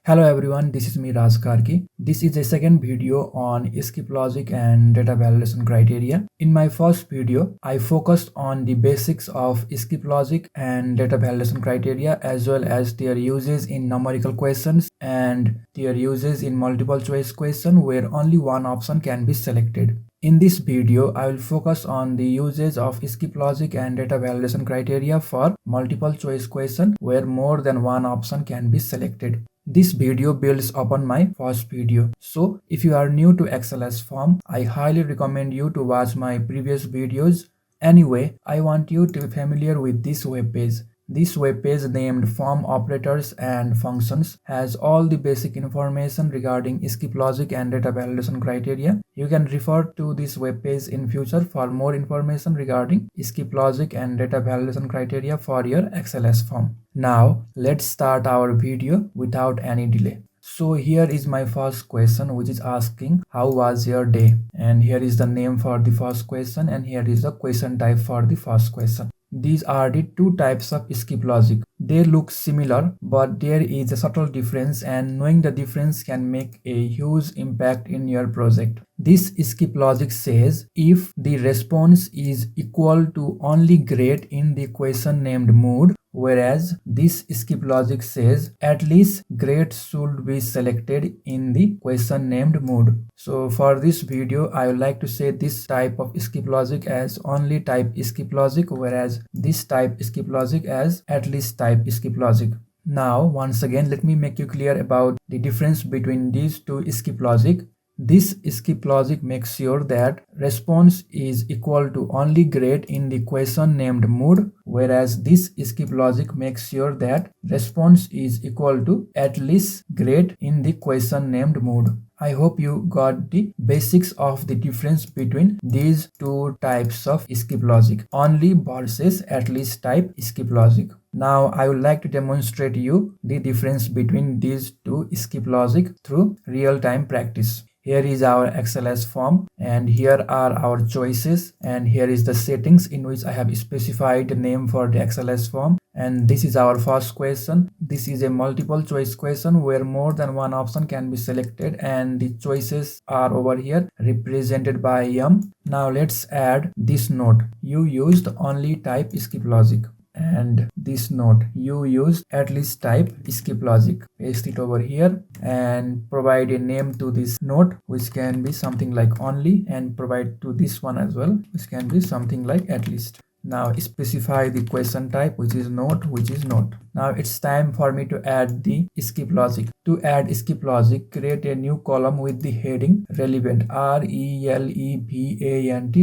Hello everyone, this is me Raj Karki. This is the second video on skip logic and data validation criteria. In my first video, I focused on the basics of skip logic and data validation criteria as well as their uses in numerical questions and their uses in multiple choice question where only one option can be selected. In this video, I will focus on the uses of skip logic and data validation criteria for multiple choice question where more than one option can be selected. This video builds upon my first video. So if you are new to XLSForm, I highly recommend you to watch my previous videos. Anyway, I want you to be familiar with this web page. This web page named Form Operators and Functions has all the basic information regarding skip logic and data validation criteria. You can refer to this web page in future for more information regarding skip logic and data validation criteria for your XLSForm. Now, let's start our video without any delay. So here is my first question, which is asking how was your day, and here is the name for the first question and here is the question type for the first question. These are the two types of skip logic. They look similar, but there is a subtle difference, and knowing the difference can make a huge impact in your project. This skip logic says if the response is equal to only grade in the question named mood, whereas this skip logic says at least grade should be selected in the question named mood. So for this video, I would like to say this type of skip logic as only type skip logic, whereas this type skip logic as at least type skip logic. Now, once again, let me make you clear about the difference between these two skip logic. This skip logic makes sure that response is equal to only grade in the question named mood, whereas this skip logic makes sure that response is equal to at least grade in the question named mood. I hope you got the basics of the difference between these two types of skip logic, only versus at least type skip logic. Now I would like to demonstrate you the difference between these two skip logic through real-time practice. Here is our XLSForm and here are our choices, and here is the settings in which I have specified the name for the XLSForm. And this is our first question. This is a multiple choice question where more than one option can be selected, and the choices are over here represented by M. Now let's add this note. You used only type skip logic. And this note, you used at least type skip logic. Paste it over here and provide a name to this note, which can be something like only, and provide to this one as well, which can be something like at least. Now specify the question type, which is note, which is note. Now it's time for me to add the skip logic. To add skip logic, create a new column with the heading relevant, RELEVANT,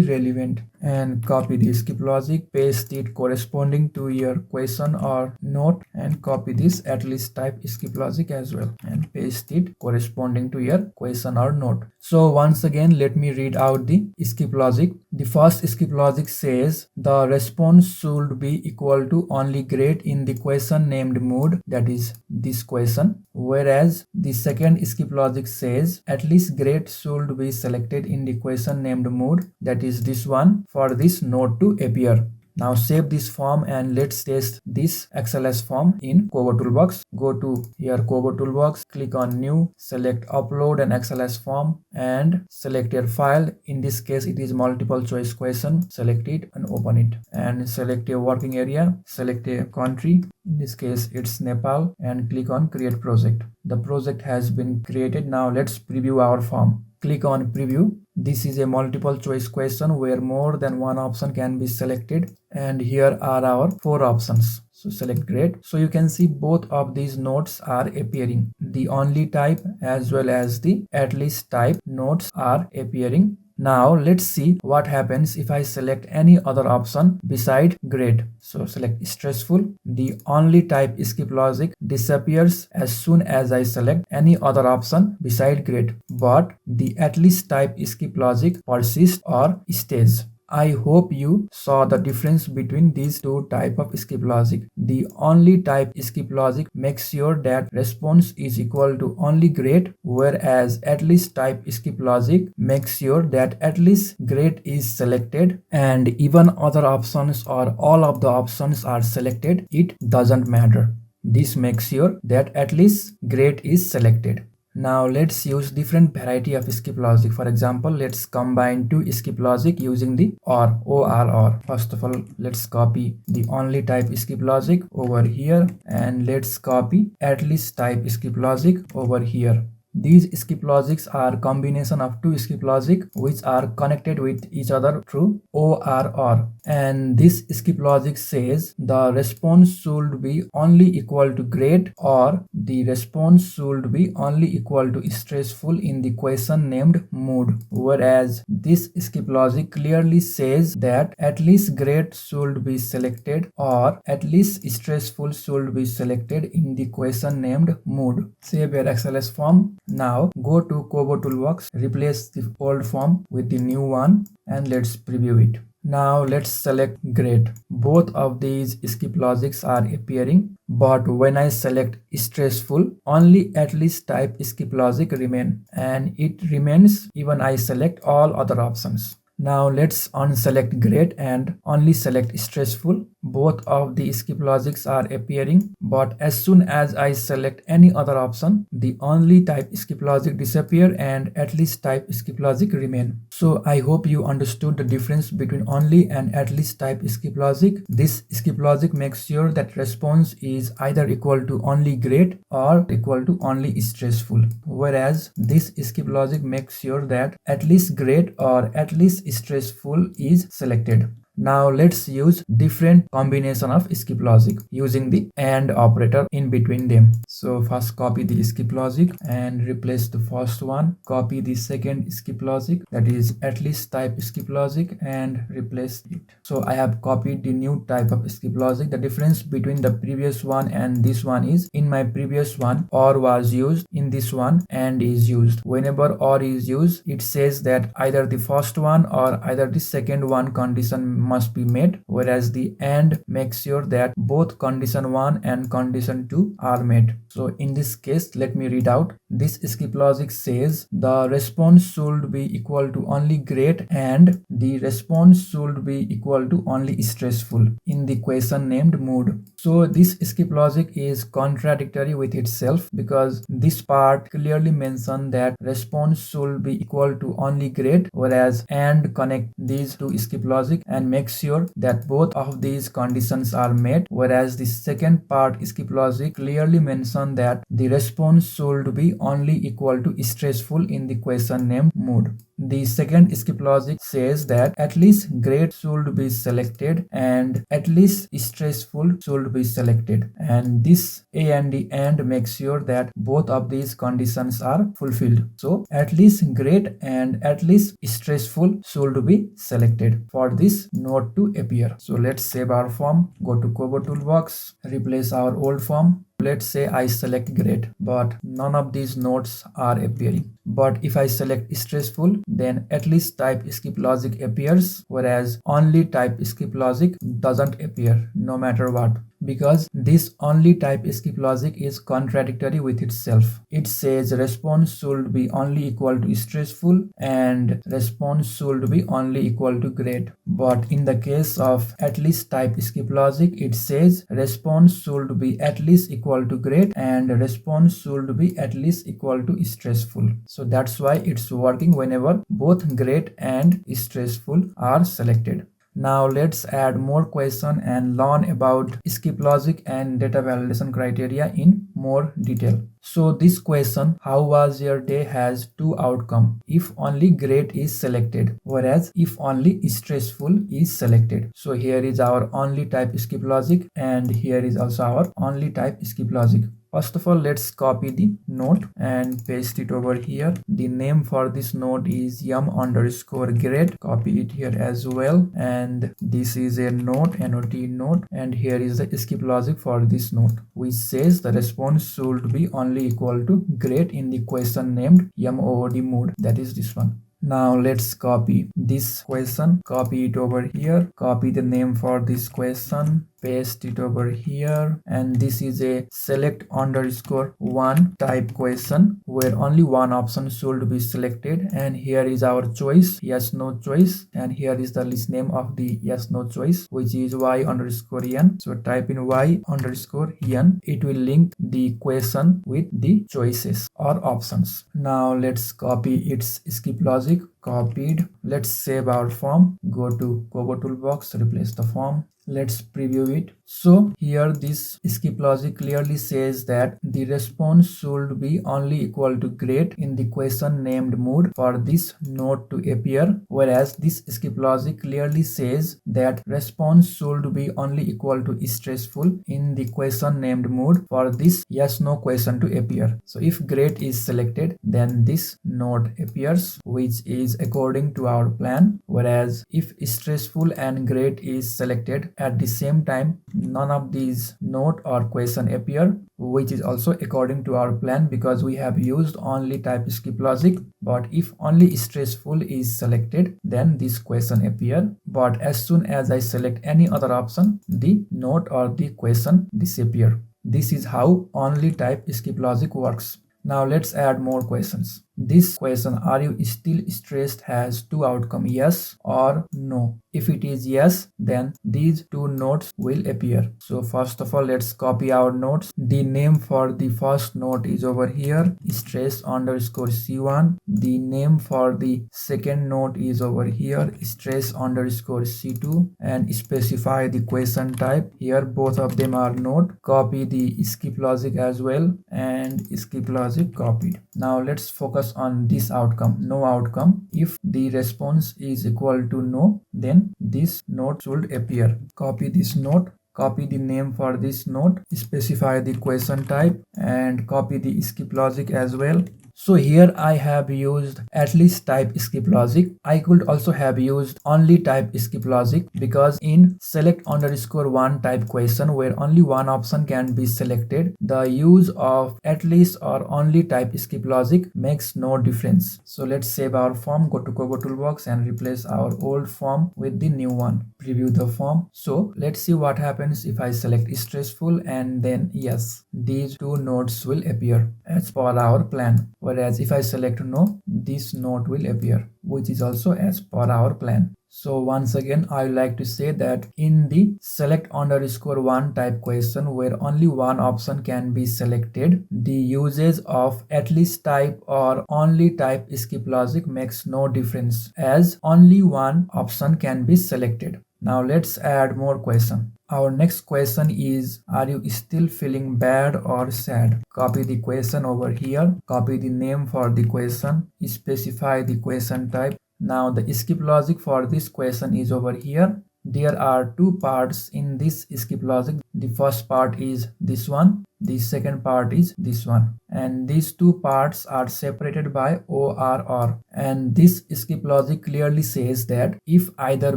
relevant, and copy the skip logic, paste it corresponding to your question or note, and copy this at least type skip logic as well and paste it corresponding to your question or note. So once again, let me read out the skip logic. The first skip logic says the response should be equal to only grade in the question named mood, that is this question, whereas the second skip logic says at least grade should be selected in the question named mood, that is this one, for this note to appear. Now save this form and let's test this XLSForm in Kobo Toolbox. Go to your Kobo Toolbox, click on new, select upload an XLSForm and select your file. In this case, it is multiple choice question. Select it and open it, and select a working area, select a country. In this case, it's Nepal, and click on create project. The project has been created. Now let's preview our form. Click on preview. This is a multiple choice question where more than one option can be selected, and here are our four options. So select grade. So you can see both of these notes are appearing. The only type as well as the at least type notes are appearing. Now let's see what happens if I select any other option beside grade. So select stressful. The only type skip logic disappears as soon as I select any other option beside grade, but the at least type skip logic persists or stays. I hope you saw the difference between these two types of skip logic. The only type skip logic makes sure that response is equal to only grade, whereas at least type skip logic makes sure that at least grade is selected, and even other options or all of the options are selected, it doesn't matter. This makes sure that at least grade is selected. Now let's use different variety of skip logic. For example, let's combine two skip logic using the OR. First of all, let's copy the only type skip logic over here, and let's copy at least type skip logic over here. These skip logics are combination of two skip logic which are connected with each other through OR, and this skip logic says the response should be only equal to grade, or the response should be only equal to stressful in the question named mood, whereas this skip logic clearly says that at least grade should be selected or at least stressful should be selected in the question named mood. Save your XLS form. Now go to Kobo Toolbox, replace the old form with the new one, and let's preview it. Now let's select grade. Both of these skip logics are appearing, but when I select stressful, only at least type skip logic remain, and it remains even I select all other options. Now let's unselect grade and only select stressful. Both of the skip logics are appearing, but as soon as I select any other option, the only type skip logic disappear and at least type skip logic remain. So I hope you understood the difference between only and at least type skip logic. This skip logic makes sure that response is either equal to only grade or equal to only stressful, whereas this skip logic makes sure that at least grade or at least stressful is selected. Now let's use different combination of skip logic using the AND operator in between them. So first copy the skip logic and replace the first one. Copy the second skip logic, that is at least type skip logic, and replace it. So I have copied the new type of skip logic. The difference between the previous one and this one is, in my previous one OR was used, in this one AND is used. Whenever OR is used, it says that either the first one or either the second one condition must be met, whereas the AND makes sure that both condition 1 and condition 2 are met. So in this case, let me read out. This skip logic says the response should be equal to only grade and the response should be equal to only stressful in the question named mood. So this skip logic is contradictory with itself, because this part clearly mentions that response should be equal to only grade, whereas AND connect these two skip logic and make sure that both of these conditions are met, whereas the second part skip logic clearly mentions that the response should be only equal to stressful in the question named mood. The second skip logic says that at least grade should be selected and at least stressful should be selected, and this A and the AND makes sure that both of these conditions are fulfilled. So at least grade and at least stressful should be selected for this node to appear. So let's save our form, go to Kobo Toolbox, replace our old form. Let's say I select grade, but none of these nodes are appearing. But if I select stressful, then at least type skip logic appears, whereas only type skip logic doesn't appear no matter what, because this only type skip logic is contradictory with itself. It says response should be only equal to stressful and response should be only equal to grade. But in the case of at least type skip logic, it says response should be at least equal to grade and response should be at least equal to stressful. So that's why it's working whenever both grade and stressful are selected. Now let's add more question and learn about skip logic and data validation criteria in more detail. So this question, how was your day, has two outcomes if only grade is selected, whereas if only stressful is selected. So here is our only type skip logic and here is also our only type skip logic. First of all, let's copy the node and paste it over here. The name for this node is yum_grade. Copy it here as well. And this is a node, node, and here is the skip logic for this node, which says the response should be only equal to grade in the question named mood mood. That is this one. Now let's copy this question, copy it over here, copy the name for this question, paste it over here, and this is a select_1 type question where only one option should be selected, and here is our choice, yes no choice, and here is the list name of the yes no choice, which is y_n. So type in y_n. It will link the question with the choices or options. Now let's copy its skip logic. Copied. Let's save our form. Go to Kobo Toolbox, replace the form. Let's preview it. So here this skip logic clearly says that the response should be only equal to great in the question named mood for this node to appear, whereas this skip logic clearly says that response should be only equal to stressful in the question named mood for this yes no question to appear. So if great is selected, then this node appears, which is according to our plan, whereas if stressful and great is selected at the same time, none of these node or question appear, which is also according to our plan because we have used only type skip logic. But if only stressful is selected, then this question appear, but as soon as I select any other option, the node or the question disappear. This is how only type skip logic works. Now let's add more questions. This question, are you still stressed, has two outcomes, yes or no. If it is yes, then these two nodes will appear. So first of all, let's copy our nodes. The name for the first node is over here, stress_c1. The name for the second node is over here, stress_c2, and specify the question type. Here both of them are node. Copy the skip logic as well, and skip logic copied. Now let's focus on this outcome, no outcome. If the response is equal to no, then this node should appear. Copy this node, copy the name for this node, specify the question type, and copy the skip logic as well. So here I have used Atleast type skip logic. I could also have used only type skip logic because in select_1 type question where only one option can be selected, the use of Atleast or only type skip logic makes no difference. So let's save our form, go to Kobo Toolbox and replace our old form with the new one. Preview the form. So let's see what happens if I select stressful and then yes. These two nodes will appear as per our plan. Whereas if I select no, this node will appear, which is also as per our plan. So once again, I would like to say that in the select_1 type question where only one option can be selected, the usage of Atleast type or only type skip logic makes no difference as only one option can be selected. Now let's add more question. Our next question is, are you still feeling bad or sad? Copy the question over here, copy the name for the question, specify the question type. Now the skip logic for this question is over here. There are two parts in this skip logic. The first part is this one, the second part is this one, and these two parts are separated by ORR. And this skip logic clearly says that if either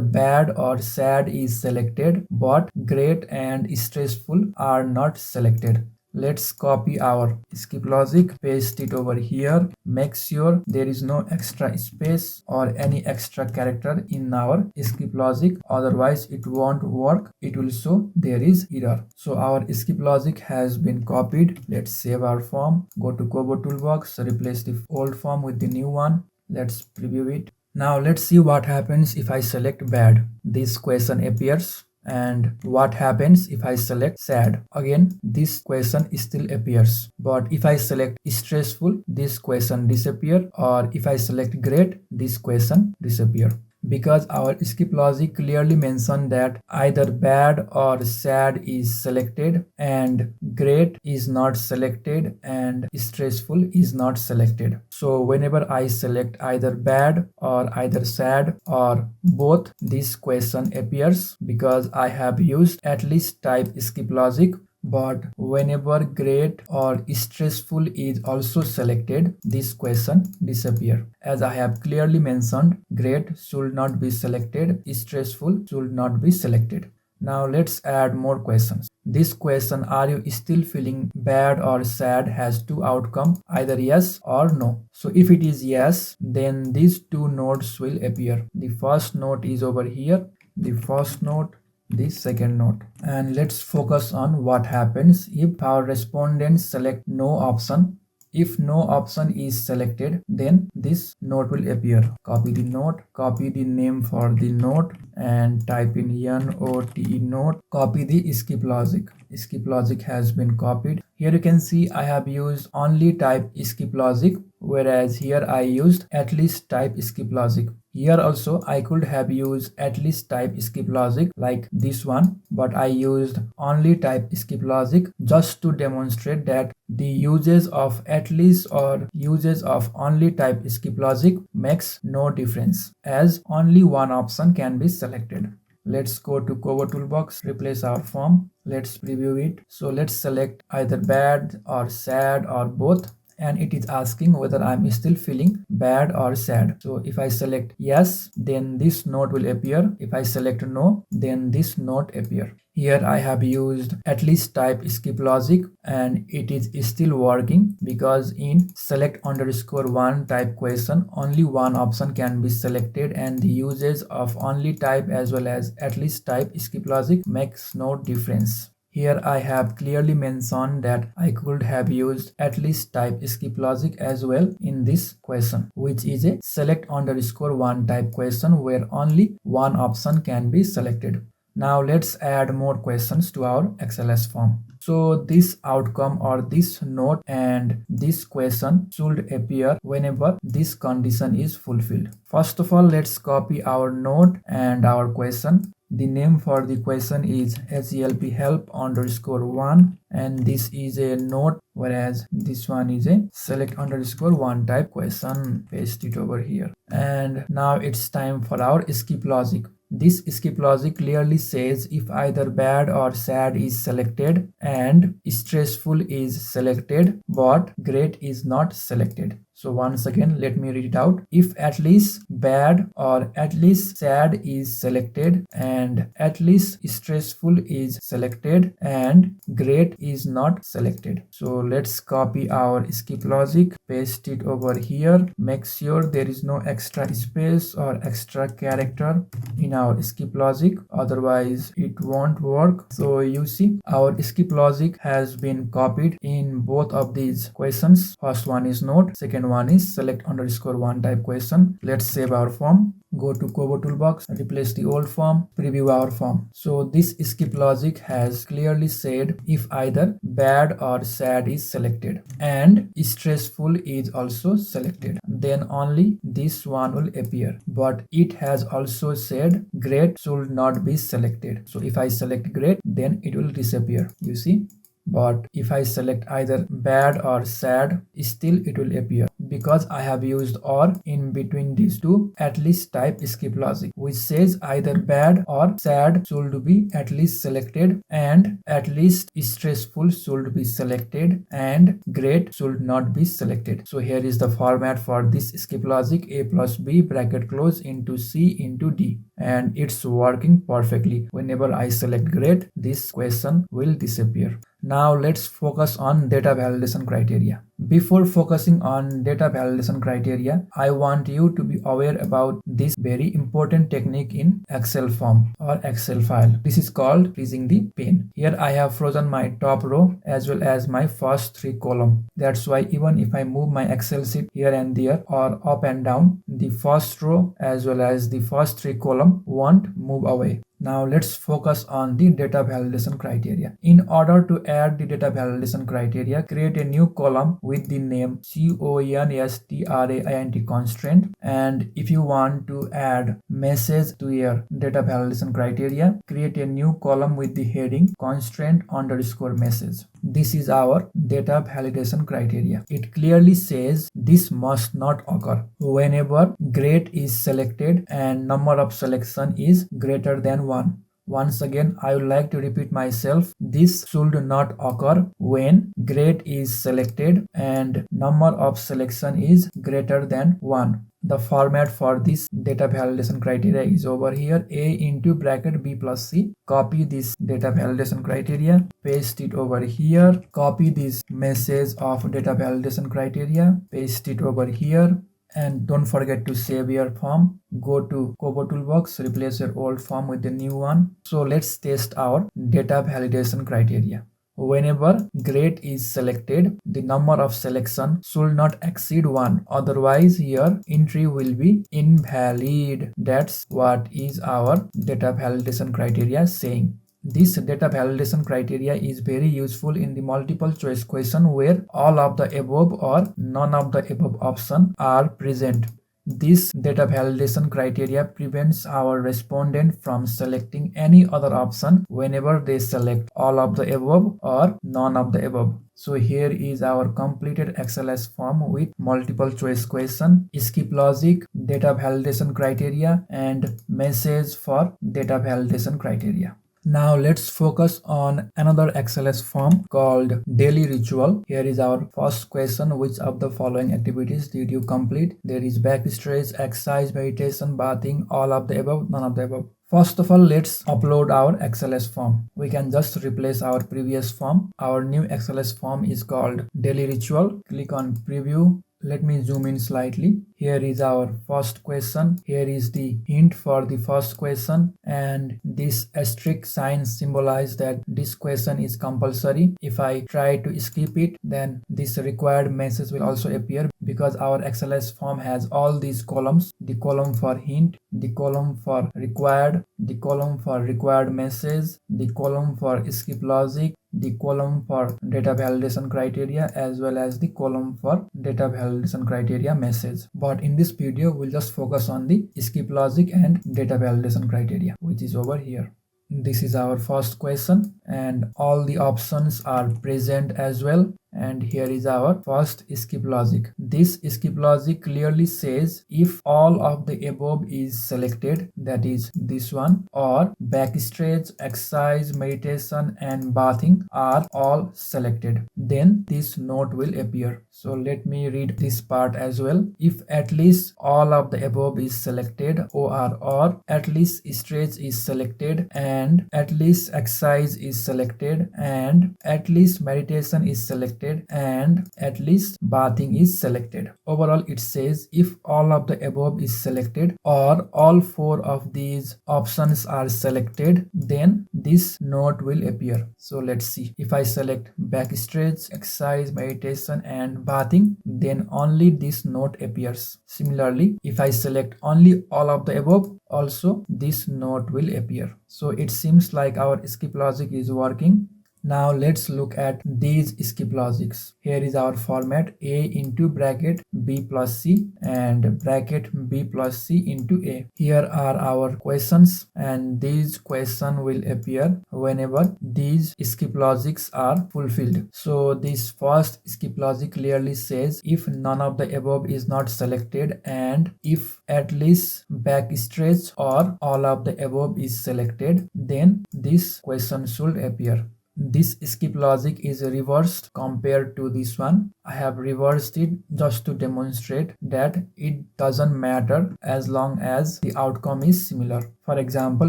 bad or sad is selected but great and stressful are not selected. Let's copy our skip logic, paste it over here. Make sure there is no extra space or any extra character in our skip logic, otherwise it won't work. It will show there is error. So our skip logic has been copied. Let's save our form, go to Kobo Toolbox, replace the old form with the new one. Let's preview it. Now let's see what happens if I select bad. This question appears. And what happens if I select sad? Again, this question still appears. But if I select stressful, this question disappear, or if I select great, this question disappear. Because our skip logic clearly mentioned that either bad or sad is selected and great is not selected and stressful is not selected. So whenever I select either bad or either sad or both, this question appears because I have used Atleast type skip logic. But whenever great or stressful is also selected, this question disappear. As I have clearly mentioned, great should not be selected, stressful should not be selected. Now let's add more questions. This question, are you still feeling bad or sad, has two outcomes, either yes or no. So if it is yes, then these two nodes will appear. The first node is over here, the first node, the second note. And let's focus on what happens if our respondents select no option. If no option is selected, then this note will appear. Copy the note, copy the name for the note, and type in NOTE note. Copy the skip logic. Skip logic has been copied. Here you can see I have used only type skip logic, whereas here I used at least type skip logic. Here also I could have used at least type skip logic like this one, but I used only type skip logic just to demonstrate that the uses of at least or uses of only type skip logic makes no difference, as only one option can be selected. Let's go to Kobo Toolbox, replace our form. Let's preview it. So let's select either bad or sad or both. And it is asking whether I'm still feeling bad or sad. So if I select yes, then this note will appear. If I select no, then this note appear. Here I have used at least type skip logic and it is still working, because in select underscore one type question only one option can be selected, and the uses of only type as well as at least type skip logic makes no difference. Here I have clearly mentioned that I could have used at least type skip logic as well in this question, which is a select underscore one type question where only one option can be selected. Now let's add more questions to our XLSForm. So this outcome or this note and this question should appear whenever this condition is fulfilled. First of all, let's copy our note and our question. The name for the question is HELP help underscore one, and this is a note, whereas this one is a select underscore one type question. Paste it over here. And now it's time for our skip logic. This skip logic clearly says if either bad or sad is selected and stressful is selected, but great is not selected. So once again, let me read it out. If at least bad or at least sad is selected and at least stressful is selected and great is not selected. So let's copy our skip logic, paste it over here. Make sure there is no extra space or extra character in our skip logic, otherwise it won't work. So you see our skip logic has been copied in both of these questions. First one is note, second one is select underscore one type question. Let's save our form. Go to Kobo Toolbox, replace the old form, preview our form. So this skip logic has clearly said if either bad or sad is selected and stressful is also selected, then only this one will appear. But it has also said great should not be selected. So if I select great, then it will disappear, you see. But if I select either bad or sad, still it will appear, because I have used or in between these two at least type skip logic, which says either bad or sad should be at least selected and at least stressful should be selected and great should not be selected. So here is the format for this skip logic: a plus b bracket close into c into d, and it's working perfectly. Whenever I select great, this question will disappear. Now let's focus on data validation criteria. Before focusing on data validation criteria, I want you to be aware about this very important technique in Excel form or Excel file. This is called freezing the pane. Here I have frozen my top row as well as my first three columns. That's why even if I move my Excel sheet here and there or up and down, the first row as well as the first three columns won't move away. Now let's focus on the data validation criteria. In order to add the data validation criteria, create a new column with the name constraint constraint. And if you want to add message to your data validation criteria, create a new column with the heading constraint underscore message. This is our data validation criteria. It clearly says this must not occur whenever great is selected and number of selection is greater than 1. Once again, I would like to repeat myself. This should not occur when great is selected and number of selection is greater than 1. The format for this data validation criteria is over here: a into bracket b plus c. Copy this data validation criteria, paste it over here. Copy this message of data validation criteria, paste it over here. And don't forget to save your form. Go to Kobo Toolbox, replace your old form with the new one. So let's test our data validation criteria. Whenever grade is selected, the number of selection should not exceed 1. Otherwise, your entry will be invalid. That's what is our data validation criteria saying. This data validation criteria is very useful in the multiple choice question where all of the above or none of the above options are present. This data validation criteria prevents our respondent from selecting any other option whenever they select all of the above or none of the above. So here is our completed XLS form with multiple choice question, skip logic, data validation criteria, and message for data validation criteria. Now let's focus on another XLS form called daily ritual. Here is our first question: which of the following activities did you complete? There is backstretch, exercise, meditation, bathing, all of the above, none of the above. First of all, let's upload our XLS form. We can just replace our previous form. Our new XLS form is called daily ritual. Click on preview. Let me zoom in slightly. Here is our first question. Here is the hint for the first question, and this asterisk sign symbolizes that this question is compulsory. If I try to skip it, then this required message will also appear because our XLS form has all these columns: the column for hint, the column for required, the column for required message, the column for skip logic, the column for data validation criteria, as well as the column for data validation criteria message. But in this video, we'll just focus on the skip logic and data validation criteria, which is over here. This is our first question, and all the options are present as well. And here is our first skip logic. This skip logic clearly says if all of the above is selected, that is this one, or backstretch, exercise, meditation, and bathing are all selected, then this note will appear. So let me read this part as well. If at least all of the above is selected, or at least stretch is selected, and at least exercise is selected, and at least meditation is selected, and at least bathing is selected. Overall, it says if all of the above is selected or all 4 of these options are selected, then this note will appear. So let's see. If I select backstretch, exercise, meditation, and bathing, then only this note appears. Similarly, if I select only all of the above, also this note will appear. So it seems like our skip logic is working. Now let's look at these skip logics. Here is our format: a into bracket b plus c and bracket b plus c into a. Here are our questions, and these questions will appear whenever these skip logics are fulfilled. So this first skip logic clearly says if none of the above is not selected, and if at least backstretch or all of the above is selected, then this question should appear. This skip logic is reversed compared to this one. I have reversed it just to demonstrate that it doesn't matter as long as the outcome is similar. For example,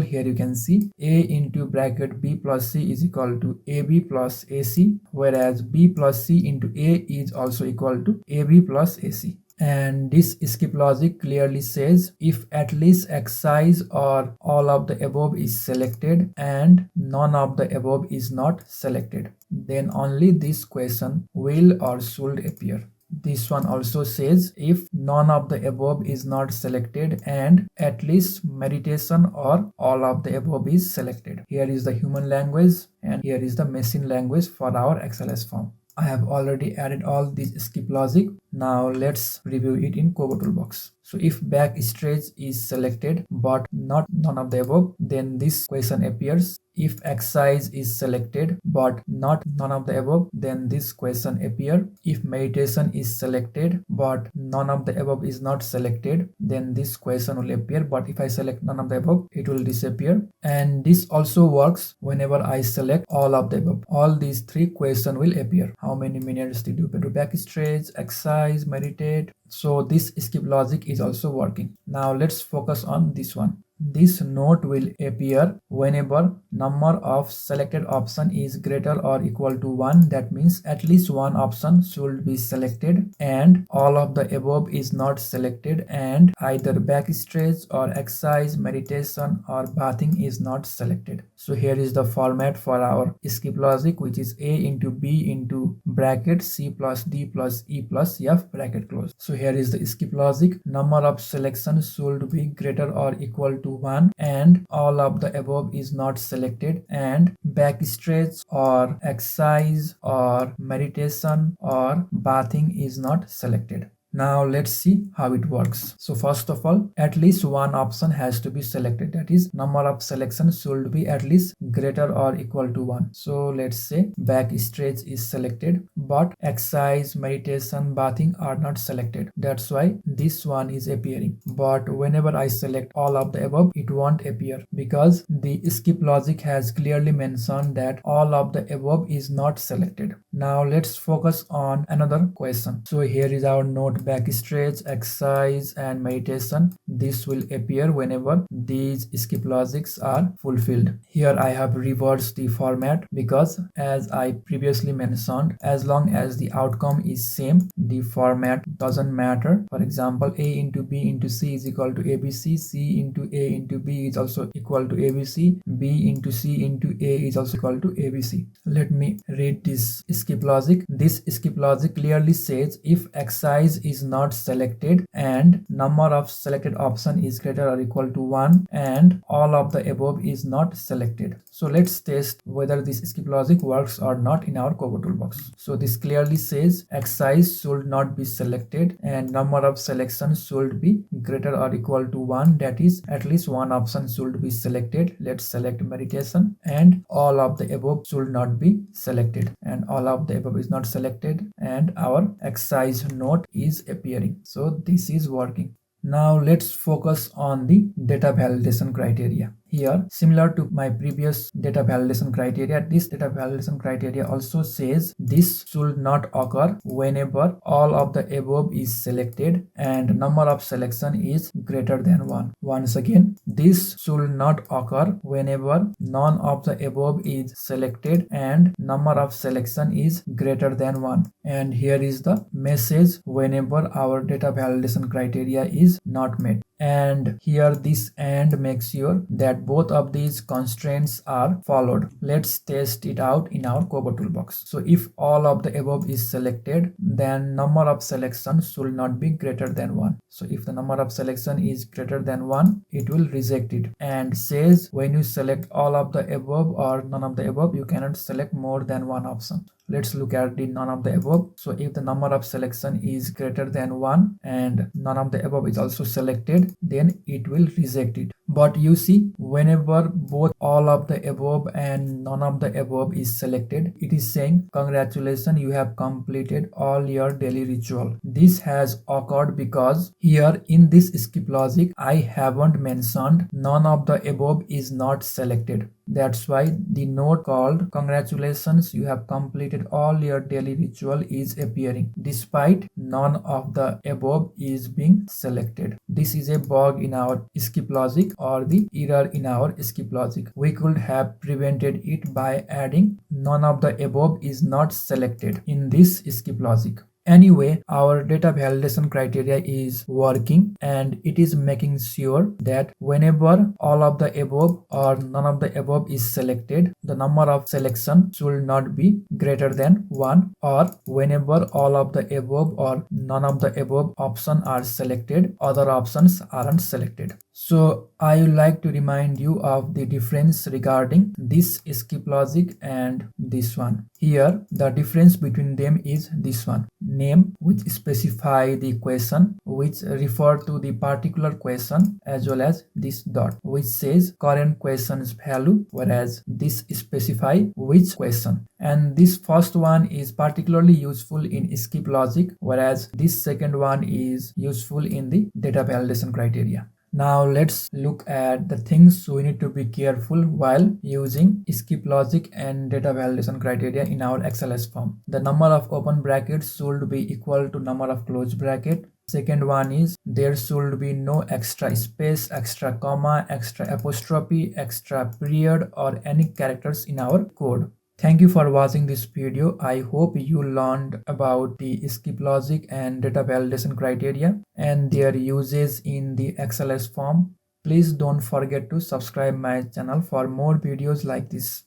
here you can see a into bracket b plus c is equal to ab plus ac, whereas b plus c into a is also equal to ab plus ac. And this skip logic clearly says if at least exercise or all of the above is selected and none of the above is not selected, then only this question will or should appear. This one also says if none of the above is not selected and at least meditation or all of the above is selected. Here is the human language and here is the machine language for our XLS form. I have already added all this skip logic. Now let's review it in Kobo Toolbox. So if backstretch is selected but not none of the above, then this question appears. If exercise is selected but not none of the above, then this question appear. If meditation is selected but none of the above is not selected, then this question will appear. But if I select none of the above, it will disappear. And this also works whenever I select all of the above. All these 3 questions will appear. How many minutes did you do backstretch, exercise, meditate? So this skip logic is also working. Now let's focus on this one. this note will appear whenever number of selected option is greater or equal to 1. That means at least one option should be selected and all of the above is not selected, and either backstretch or exercise, meditation or bathing is not selected. So here is the format for our skip logic, which is a into b into bracket c plus d plus e plus f bracket close. So here is the skip logic. Number of selections should be greater or equal to 1 and all of the above is not selected, and backstretch or exercise or meditation or bathing is not selected. Now let's see how it works. So first of all, at least one option has to be selected. That is, number of selections should be at least greater or equal to 1. So let's say backstretch is selected, but exercise, meditation, bathing are not selected. That's why this one is appearing. But whenever I select all of the above, it won't appear because the skip logic has clearly mentioned that all of the above is not selected. Now let's focus on another question. So here is our note: backstretch, exercise and meditation. This will appear whenever these skip logics are fulfilled. Here I have reversed the format because, as I previously mentioned, as long as the outcome is same, the format doesn't matter. For example, a into b into c is equal to abc, c into a into b is also equal to abc, b into c into a is also equal to abc. Let me read this skip logic. This skip logic clearly says if exercise is not selected and number of selected option is greater or equal to 1 and all of the above is not selected. So let's test whether this skip logic works or not in our Kobo toolbox. So this clearly says exercise should not be selected and number of selections should be greater or equal to 1. That is, at least one option should be selected. Let's select meditation, and all of the above should not be selected, and all of the above is not selected, and our exercise note is appearing. So this is working. Now let's focus on the data validation criteria. Here, similar to my previous data validation criteria, this data validation criteria also says this should not occur whenever all of the above is selected and number of selection is greater than 1. Once again, this should not occur whenever none of the above is selected and number of selection is greater than 1. And here is the message whenever our data validation criteria is not met. And here this and makes sure that both of these constraints are followed. Let's test it out in our Kobo toolbox. So if all of the above is selected, then number of selections should not be greater than 1. So if the number of selection is greater than 1, it will reject it and says when you select all of the above or none of the above, you cannot select more than one option. Let's look at the none of the above. So if the number of selection is greater than 1 and none of the above is also selected, then it will reject it. But you see, whenever both all of the above and none of the above is selected, it is saying congratulations, you have completed all your daily ritual. This has occurred because here in this skip logic, I haven't mentioned none of the above is not selected. That's why the note called congratulations, you have completed all your daily ritual is appearing despite none of the above is being selected. This is a bug in our skip logic or the error in our skip logic. We could have prevented it by adding none of the above is not selected in this skip logic. Anyway, our data validation criteria is working and it is making sure that whenever all of the above or none of the above is selected, the number of selection should not be greater than 1, or whenever all of the above or none of the above options are selected, other options aren't selected. So I would like to remind you of the difference regarding this skip logic and this one. Here, the difference between them is this one. Name, which specify the question, which refer to the particular question, as well as this dot, which says current question's value, whereas this specify which question. And this first one is particularly useful in skip logic, whereas this second one is useful in the data validation criteria. Now let's look at the things we need to be careful while using skip logic and data validation criteria in our XLSForm. The number of open brackets should be equal to number of closed bracket. Second one is there should be no extra space, extra comma, extra apostrophe, extra period or any characters in our code. Thank you for watching this video. I hope you learned about the skip logic and data validation criteria and their uses in the XLS form. Please don't forget to subscribe my channel for more videos like this.